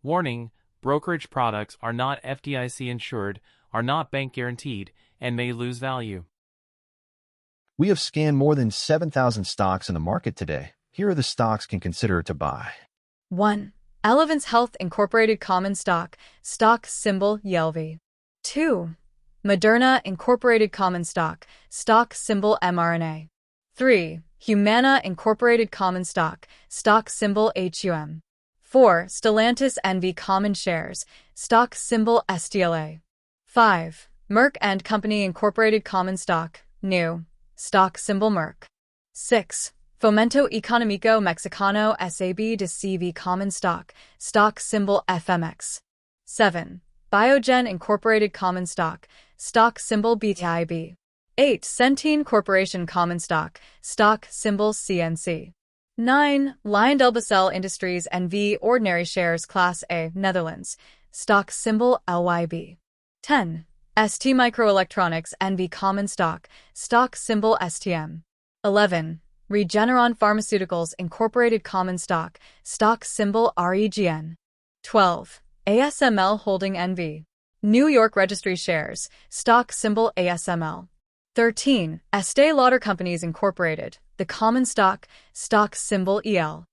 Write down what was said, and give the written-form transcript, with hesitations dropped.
Warning: brokerage products are not FDIC insured, are not bank guaranteed, and may lose value. We have scanned more than 7,000 stocks in the market today. Here are the stocks you can consider to buy. 1. Elevance Health Incorporated Common Stock, stock symbol YELV. 2. Moderna Incorporated Common Stock, stock symbol MRNA. 3. Humana Incorporated Common Stock, stock symbol HUM. 4. Stellantis NV Common Shares, stock symbol STLA. 5. Merck and Company Incorporated Common Stock, new, stock symbol Merck. 6. Fomento Economico Mexicano S.A.B de CV Common Stock, stock symbol FMX. 7. Biogen Incorporated Common Stock, stock symbol BIIB. 8. Centene Corporation Common Stock, stock symbol CNC. 9. LyondellBasell Industries NV Ordinary Shares Class A, Netherlands, stock symbol LYB. 10. STMicroelectronics NV Common Stock, stock symbol STM. 11. Regeneron Pharmaceuticals Incorporated Common Stock, stock symbol REGN. 12. ASML Holding NV. New York Registry Shares, stock symbol ASML. 13. Estée Lauder Companies Incorporated, the common stock, stock symbol EL.